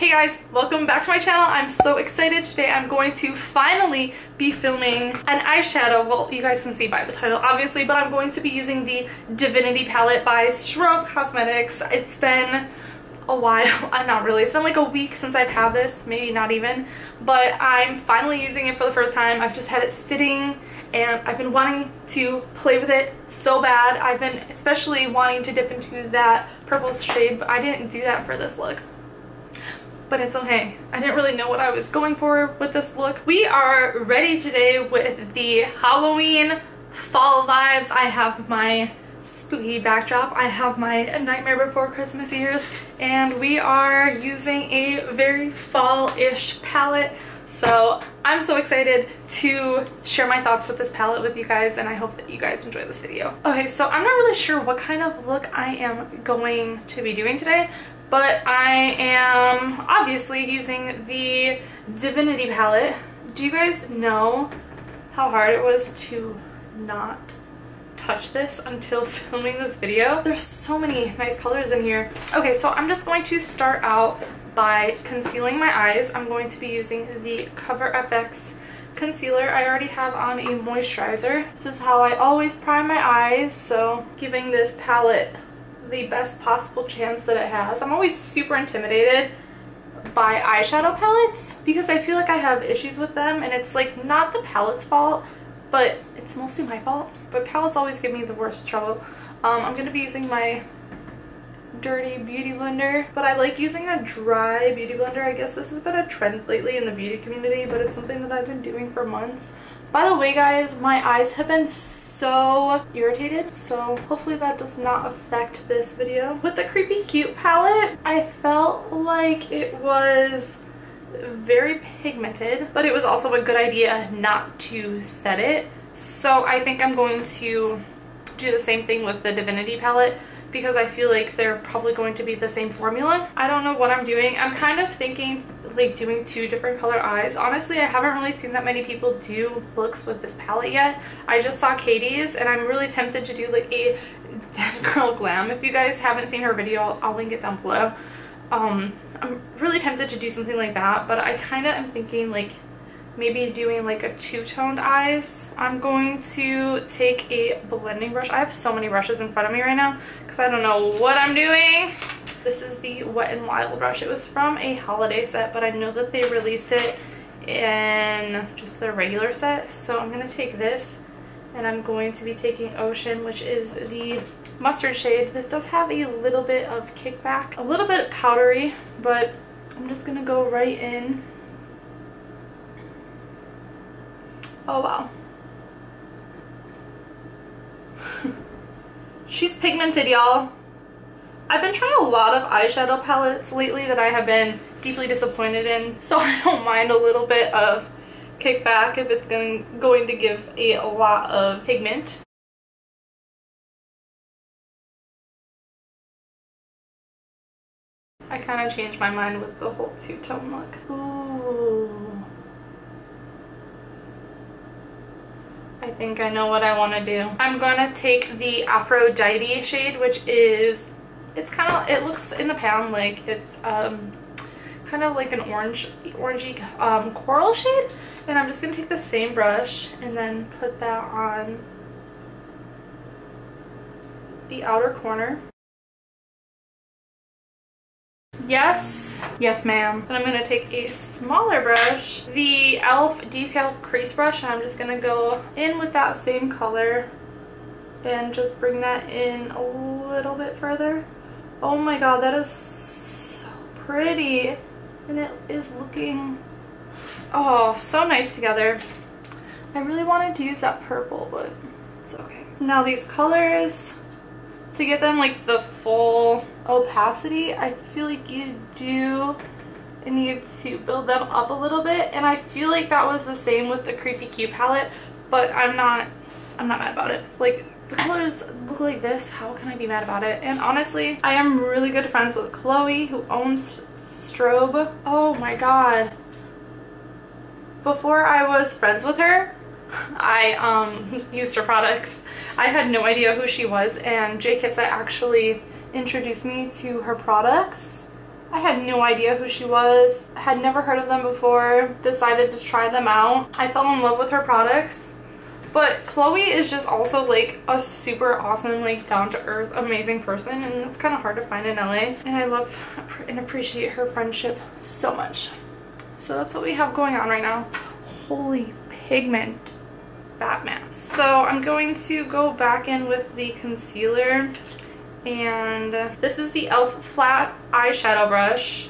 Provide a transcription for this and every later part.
Hey guys, welcome back to my channel. I'm so excited. Today I'm going to finally be filming an eyeshadow. Well, you guys can see by the title obviously, but I'm going to be using the Divinity palette by Strobe Cosmetics. It's been a while, not really, it's been like a week since I've had this, maybe not even, but I'm finally using it for the first time. I've just had it sitting and I've been wanting to play with it so bad. I've been especially wanting to dip into that purple shade, but I didn't do that for this look. But it's okay. I didn't really know what I was going for with this look. We are ready today with the Halloween fall vibes. I have my spooky backdrop. I have my Nightmare Before Christmas ears, and we are using a very fall-ish palette. So I'm so excited to share my thoughts with this palette with you guys, and I hope that you guys enjoy this video. Okay, so I'm not really sure what kind of look I am going to be doing today, but I am obviously using the Divinity palette. Do you guys know how hard it was to not touch this until filming this video? There's so many nice colors in here. Okay, so I'm just going to start out by concealing my eyes. I'm going to be using the Cover FX concealer. I already have on a moisturizer. This is how I always prime my eyes, so giving this palette the best possible chance that it has. I'm always super intimidated by eyeshadow palettes because I feel like I have issues with them, and it's like not the palette's fault, but it's mostly my fault. But palettes always give me the worst trouble. I'm going to be using my dirty beauty blender, but I like using a dry beauty blender. I guess this has been a trend lately in the beauty community, but it's something that I've been doing for months. By the way guys, my eyes have been so irritated, so hopefully that does not affect this video. With the Creepy Cute palette, I felt like it was very pigmented, but it was also a good idea not to set it. So I think I'm going to do the same thing with the Divinity palette, because I feel like they're probably going to be the same formula. I don't know what I'm doing. I'm kind of thinking like doing two different color eyes. Honestly, I haven't really seen that many people do looks with this palette yet. I just saw Katie's, and I'm really tempted to do like a Dead Girl Glam. If you guys haven't seen her video, I'll link it down below. I'm really tempted to do something like that, but I kind of am thinking like maybe doing like a two-toned eyes. I'm going to take a blending brush. I have so many brushes in front of me right now because I don't know what I'm doing. This is the Wet n Wild brush. It was from a holiday set, but I know that they released it in just the regular set. So I'm going to take this, and I'm going to be taking Ocean, which is the mustard shade. This does have a little bit of kickback, a little bit powdery, but I'm just going to go right in. Oh wow. She's pigmented, y'all. I've been trying a lot of eyeshadow palettes lately that I have been deeply disappointed in, so I don't mind a little bit of kickback if it's going to give a lot of pigment. I kind of changed my mind with the whole two-tone look. Ooh. I think I know what I want to do. I'm gonna take the Aphrodite shade, which is, it's kind of, it looks in the pan like it's kind of like an orangey coral shade, and I'm just gonna take the same brush and then put that on the outer corner. Yes, yes ma'am. And I'm going to take a smaller brush, the e.l.f. Detail Crease Brush, and I'm just going to go in with that same color and just bring that in a little bit further. Oh my god, that is so pretty, and it is looking, oh, so nice together. I really wanted to use that purple, but it's okay. Now these colors, to get them like the full opacity, I feel like you do need to build them up a little bit, and I feel like that was the same with the Creepy Cute palette, but I'm not mad about it. Like, the colors look like this, how can I be mad about it? And honestly, I am really good friends with Chloe, who owns Strobe. Oh my god. Before I was friends with her, I used her products. I had no idea who she was, and J. Kissa actually introduced me to her products. I had no idea who she was. I had never heard of them before. Decided to try them out. I fell in love with her products. But Chloe is just also like a super awesome, like down-to-earth, amazing person, and it's kind of hard to find in LA. And I love and appreciate her friendship so much. So that's what we have going on right now. Holy pigment, Batman. So I'm going to go back in with the concealer, and this is the e.l.f. flat eyeshadow brush.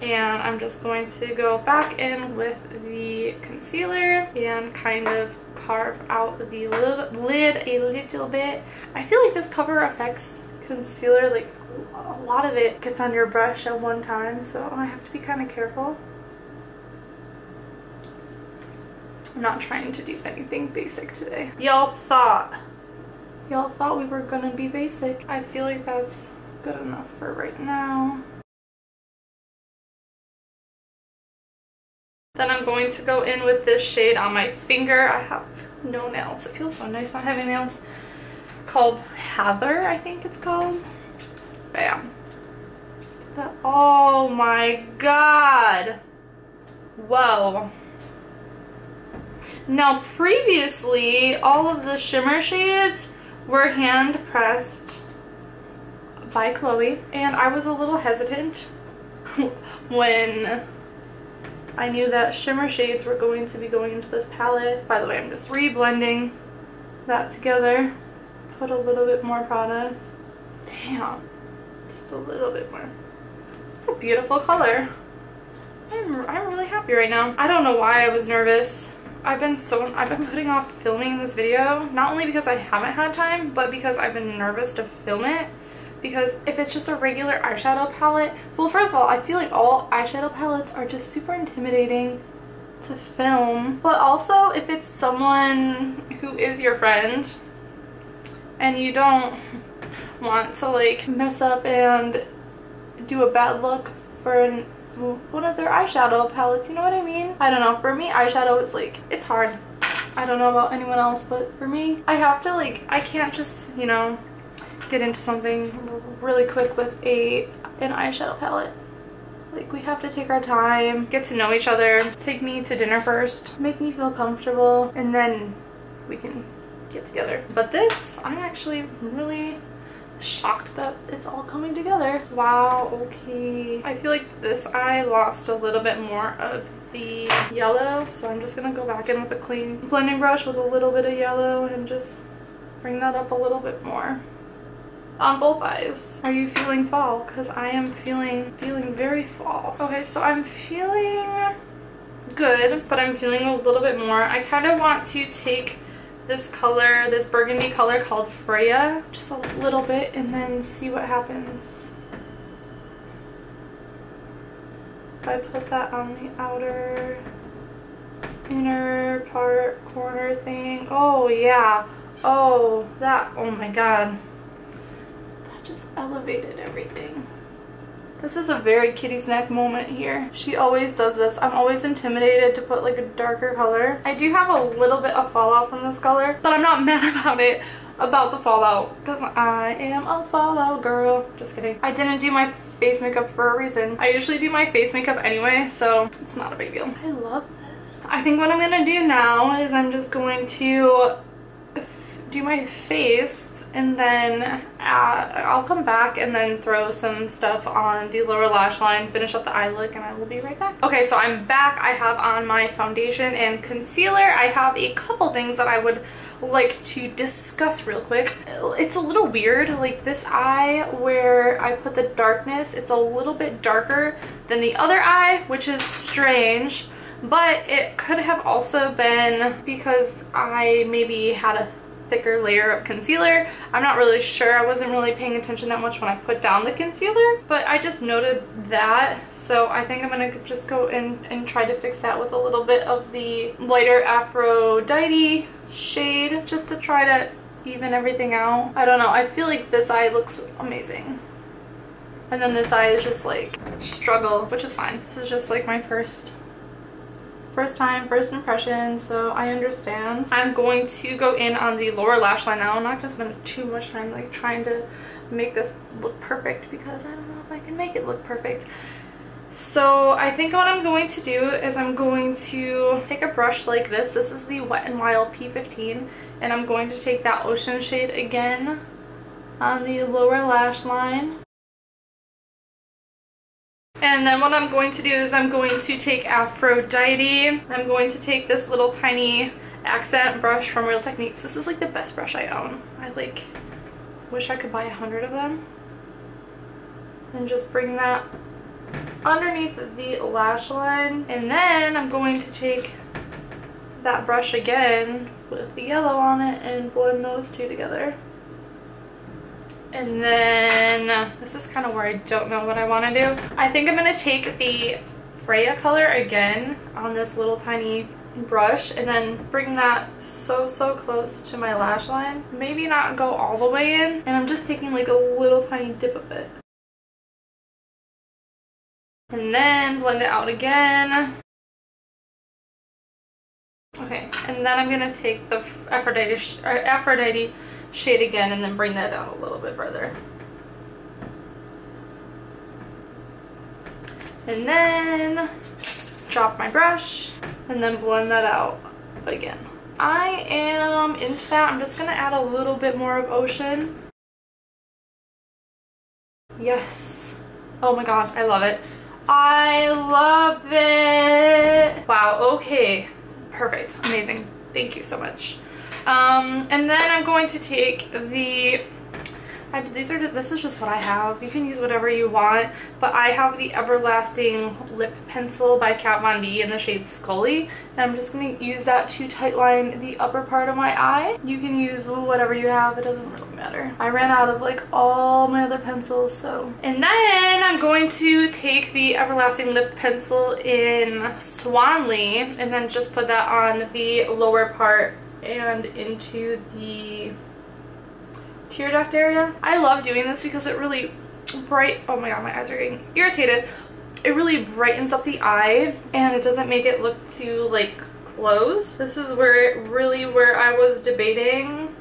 And I'm just going to go back in with the concealer and kind of carve out the lid a little bit. I feel like this Cover FX concealer, like a lot of it gets on your brush at one time, so I have to be kind of careful. I'm not trying to do anything basic today. Y'all thought we were gonna be basic. I feel like that's good enough for right now. Then I'm going to go in with this shade on my finger. I have no nails. It feels so nice not having nails. Called Heather, I think it's called. Bam. Just put that. Oh my god. Whoa. Now previously, all of the shimmer shades were hand pressed by Chloe, and I was a little hesitant when I knew that shimmer shades were going to be going into this palette. By the way, I'm just re-blending that together. Put a little bit more product. Damn, just a little bit more. It's a beautiful color. I'm really happy right now. I don't know why I was nervous. I've been putting off filming this video, not only because I haven't had time, but because I've been nervous to film it. Because if it's just a regular eyeshadow palette, well, first of all, I feel like all eyeshadow palettes are just super intimidating to film. But also, if it's someone who is your friend and you don't want to like mess up and do a bad look for one of their eyeshadow palettes, you know what I mean? I don't know, for me eyeshadow is like, it's hard. I don't know about anyone else, but for me, I have to like, I can't just, you know, get into something really quick with an eyeshadow palette. Like, we have to take our time, get to know each other, take me to dinner first, make me feel comfortable, and then we can get together. But this, I'm actually really shocked that it's all coming together. Wow, okay. I feel like this eye lost a little bit more of the yellow, so I'm just gonna go back in with a clean blending brush with a little bit of yellow and just bring that up a little bit more on both eyes. Are you feeling fall? Because I am feeling very fall. Okay, so I'm feeling good, but I'm feeling a little bit more. I kind of want to take this color, this burgundy color called Freya, just a little bit, and then see what happens. If I put that on the outer inner part corner thing. Oh yeah. Oh, that, oh my god. That just elevated everything. This is a very kitty snack moment here. She always does this. I'm always intimidated to put like a darker color. I do have a little bit of fallout from this color, but I'm not mad about it, about the fallout, because I am a fallout girl. Just kidding. I didn't do my face makeup for a reason. I usually do my face makeup anyway, so it's not a big deal. I love this. I think what I'm gonna do now is I'm just going to do my face, and then I'll come back and then throw some stuff on the lower lash line, finish up the eye look, and I will be right back. Okay, so I'm back. I have on my foundation and concealer. I have a couple things that I would like to discuss real quick. It's a little weird, like this eye where I put the darkness, it's a little bit darker than the other eye, which is strange, but it could have also been because I maybe had a thicker layer of concealer. I'm not really sure. I wasn't really paying attention that much when I put down the concealer, but I just noted that, so I think I'm gonna just go in and try to fix that with a little bit of the lighter Aphrodite shade, just to try to even everything out. I don't know, I feel like this eye looks amazing, and then this eye is just like struggle, which is fine. This is just like my first time, first impression, so I understand. I'm going to go in on the lower lash line now. I'm not gonna spend too much time like trying to make this look perfect, because I don't know if I can make it look perfect. So I think what I'm going to do is I'm going to take a brush like this. This is the Wet n Wild P15, and I'm going to take that ocean shade again on the lower lash line. And then what I'm going to do is I'm going to take Aphrodite. I'm going to take this little tiny accent brush from Real Techniques. This is like the best brush I own. I like wish I could buy 100 of them. And just bring that underneath the lash line. And then I'm going to take that brush again with the yellow on it and blend those two together. And then this is kind of where I don't know what I want to do. I think I'm going to take the Freya color again on this little tiny brush and then bring that so close to my lash line. Maybe not go all the way in, and I'm just taking like a little tiny dip of it. And then blend it out again. Okay, and then I'm going to take the Aphrodite shade again and then bring that down a little bit further. And then drop my brush and then blend that out again. I am into that. I'm just gonna add a little bit more of ocean. Yes. Oh my god, I love it. I love it. Wow, okay. Perfect. Amazing. Thank you so much. And then I'm going to take the, this is just what I have. You can use whatever you want, but I have the Everlasting Lip Pencil by Kat Von D in the shade Scully, and I'm just going to use that to tightline the upper part of my eye. You can use whatever you have, it doesn't really matter. I ran out of like all my other pencils, so. And then I'm going to take the Everlasting Lip Pencil in Swanley and then just put that on the lower part and into the tear duct area. I love doing this because it really oh my god, my eyes are getting irritated. It really brightens up the eye and it doesn't make it look too like closed. This is where I was debating,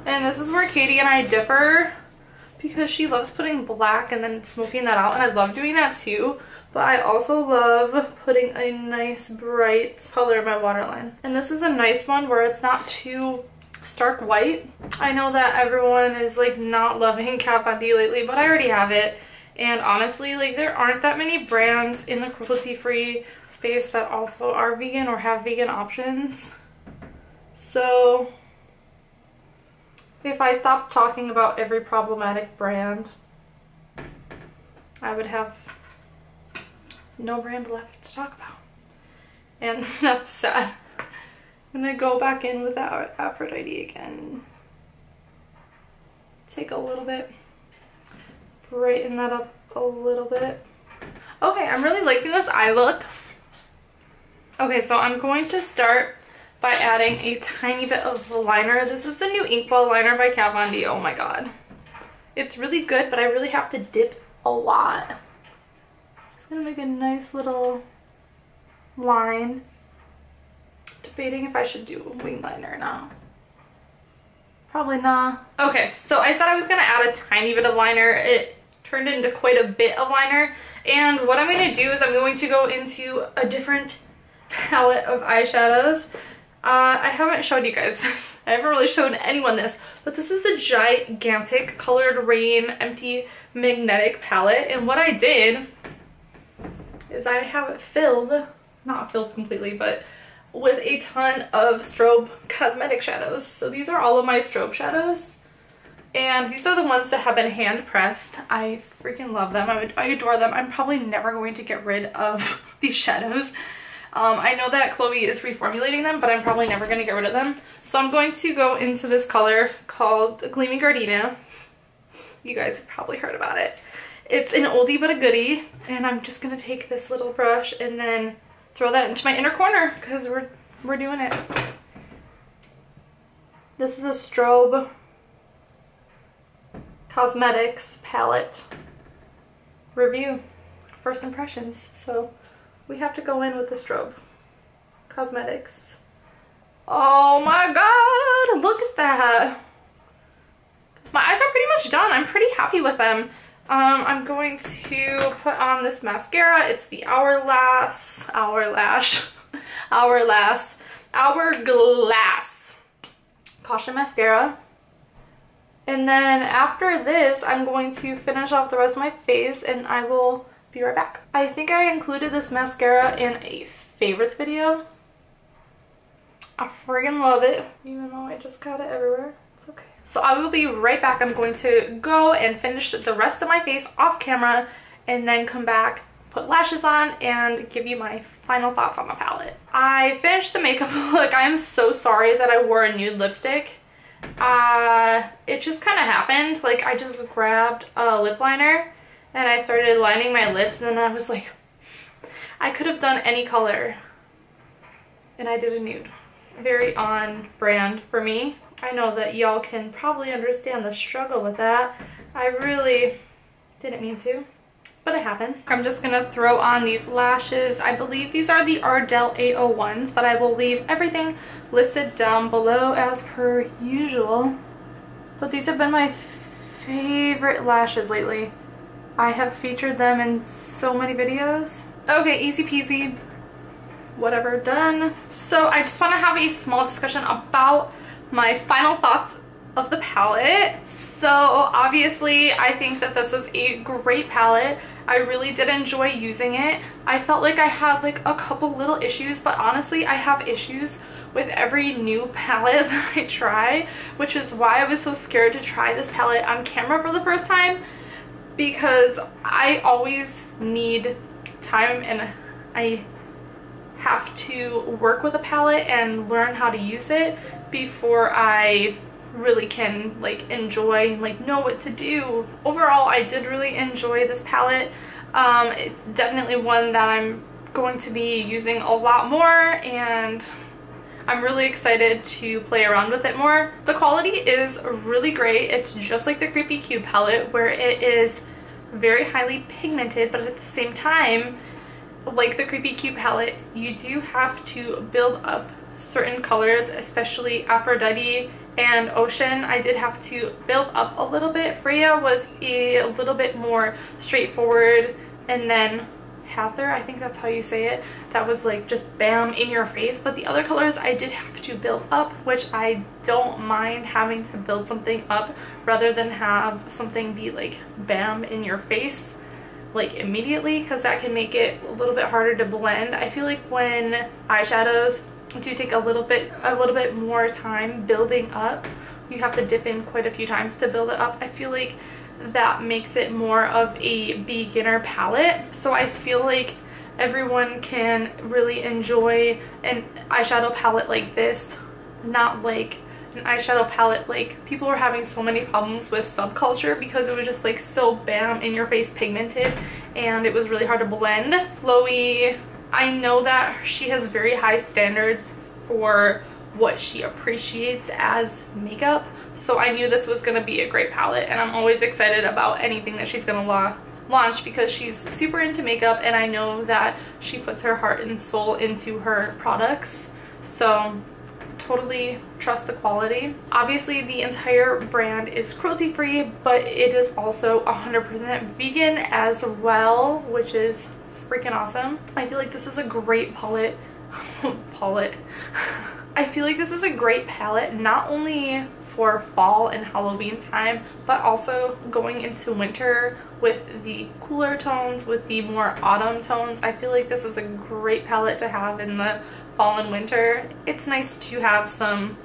and this is where Katie and I differ, because she loves putting black and then smoking that out, and I love doing that too. But I also love putting a nice bright color in my waterline. And this is a nice one where it's not too stark white. I know that everyone is like not loving Kat Von D lately, but I already have it. And honestly, like there aren't that many brands in the cruelty-free space that also are vegan or have vegan options. So if I stopped talking about every problematic brand, I would have no brand left to talk about. And that's sad. I'm gonna go back in with that Aphrodite again. Take a little bit, brighten that up a little bit. Okay, I'm really liking this eye look. Okay, so I'm going to start by adding a tiny bit of liner. This is the new Inkwell liner by Kat Von D. Oh my god. It's really good, but I really have to dip a lot. Just gonna make a nice little line. Debating if I should do a wing liner or not. Probably not. Okay, so I said I was gonna add a tiny bit of liner. It turned into quite a bit of liner. And what I'm gonna do is I'm going to go into a different palette of eyeshadows. I haven't showed you guys this. I haven't really shown anyone this, but this is a gigantic Colored Rain Empty Magnetic palette. And what I did is I have it filled, not filled completely, but with a ton of Strobe cosmetic shadows. So these are all of my Strobe shadows. And these are the ones that have been hand pressed. I freaking love them. I adore them. I'm probably never going to get rid of these shadows. I know that Chloe is reformulating them, but I'm probably never going to get rid of them. So I'm going to go into this color called Gleaming Gardenia. You guys have probably heard about it. It's an oldie but a goodie. And I'm just going to take this little brush and then throw that into my inner corner because we're doing it. This is a Strobe Cosmetics palette review, first impressions. So we have to go in with the Strobe Cosmetics. Oh my god, look at that. My eyes are pretty much done. I'm pretty happy with them. I'm going to put on this mascara. It's the Hourglass Caution Mascara. And then after this, I'm going to finish off the rest of my face and I will be right back. I think I included this mascara in a favorites video. I friggin' love it, even though I just got it everywhere. It's okay. So I will be right back. I'm going to go and finish the rest of my face off camera and then come back, put lashes on, and give you my final thoughts on the palette. I finished the makeup look. I am so sorry that I wore a nude lipstick. It just kind of happened. Like, I just grabbed a lip liner and I started lining my lips, and then I was like, I could have done any color, and I did a nude. Very on brand for me. I know that y'all can probably understand the struggle with that. I really didn't mean to, but it happened. I'm just gonna throw on these lashes. I believe these are the Ardell 801s, but I will leave everything listed down below as per usual. But these have been my favorite lashes lately. I have featured them in so many videos. Okay, easy peasy. Whatever, done. So I just want to have a small discussion about my final thoughts of the palette. So obviously I think that this is a great palette. I really did enjoy using it. I felt like I had like a couple little issues, but honestly I have issues with every new palette that I try, which is why I was so scared to try this palette on camera for the first time, because I always need time and I have to work with a palette and learn how to use it before I really can like enjoy, like know what to do. Overall, I did really enjoy this palette. It's definitely one that I'm going to be using a lot more, and I'm really excited to play around with it more. The quality is really great. It's just like the Creepy Cube palette, where it is very highly pigmented, but at the same time, like the Creepy Cube palette, you do have to build up certain colors, especially Aphrodite and Ocean. I did have to build up a little bit. Freya was a little bit more straightforward, and then Hather, I think that's how you say it, that was like just bam in your face. But the other colors I did have to build up, which I don't mind having to build something up rather than have something be like bam in your face like immediately, because that can make it a little bit harder to blend. I feel like when eyeshadows do take a little bit more time building up, you have to dip in quite a few times to build it up. I feel like that makes it more of a beginner palette. So I feel like everyone can really enjoy an eyeshadow palette like this, not like an eyeshadow palette like people were having so many problems with Subculture, because it was just like so bam in your face pigmented and it was really hard to blend. Chloe, I know that she has very high standards for what she appreciates as makeup, so I knew this was going to be a great palette, and I'm always excited about anything that she's going to launch because she's super into makeup, and I know that she puts her heart and soul into her products, so totally trust the quality. Obviously the entire brand is cruelty free, but it is also 100% vegan as well, which is freaking awesome. I feel like this is a great palette. I feel like this is a great palette, not only for fall and Halloween time, but also going into winter with the cooler tones, with the more autumn tones. I feel like this is a great palette to have in the fall and winter. It's nice to have some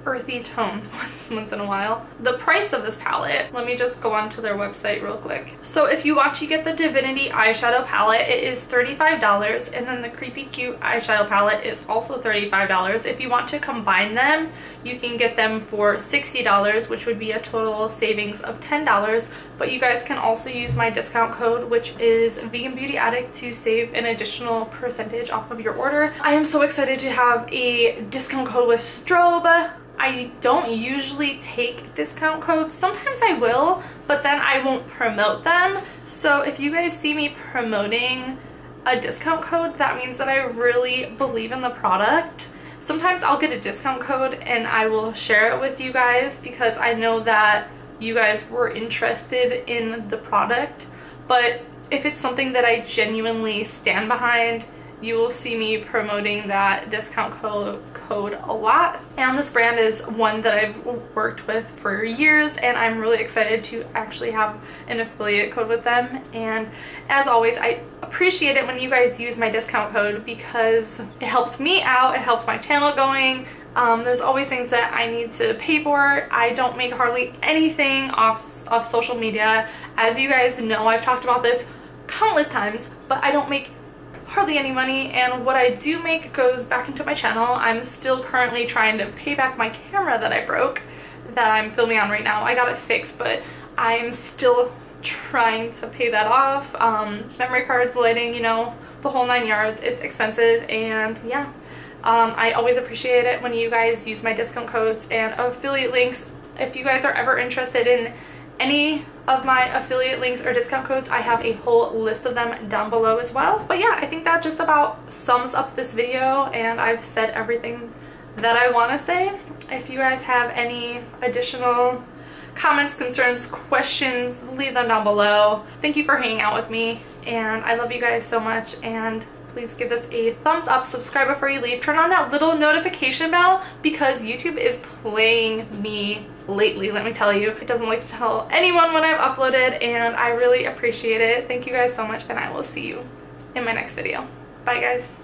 earthy tones once in a while. The price of this palette, let me just go on to their website real quick. So if you want to get the Divinity eyeshadow palette, it is $35, and then the Creepy Cute eyeshadow palette is also $35. If you want to combine them, you can get them for $60, which would be a total savings of $10, but you guys can also use my discount code, which is Veganbeautyaddict, to save an additional percentage off of your order. I am so excited to have a discount code with Strobe. I don't usually take discount codes. Sometimes I will, but then I won't promote them. So if you guys see me promoting a discount code, that means that I really believe in the product. Sometimes I'll get a discount code and I will share it with you guys because I know that you guys were interested in the product. But if it's something that I genuinely stand behind, you will see me promoting that discount code a lot. And this brand is one that I've worked with for years, and I'm really excited to actually have an affiliate code with them. And as always, I appreciate it when you guys use my discount code because it helps me out, it helps my channel going. There's always things that I need to pay for. I don't make hardly anything off social media. As you guys know, I've talked about this countless times, but I don't make hardly any money, and what I do make goes back into my channel. I'm still currently trying to pay back my camera that I broke, that I'm filming on right now. I got it fixed, but I'm still trying to pay that off. Memory cards, lighting, you know, the whole 9 yards. It's expensive, and yeah. I always appreciate it when you guys use my discount codes and affiliate links. If you guys are ever interested in any of my affiliate links or discount codes, I have a whole list of them down below as well. But yeah, I think that just about sums up this video, and I've said everything that I want to say. If you guys have any additional comments, concerns, questions, leave them down below. Thank you for hanging out with me, and I love you guys so much, and please give this a thumbs up, subscribe before you leave, turn on that little notification bell because YouTube is playing me lately, let me tell you. It doesn't like to tell anyone when I've uploaded, and I really appreciate it. Thank you guys so much, and I will see you in my next video. Bye guys.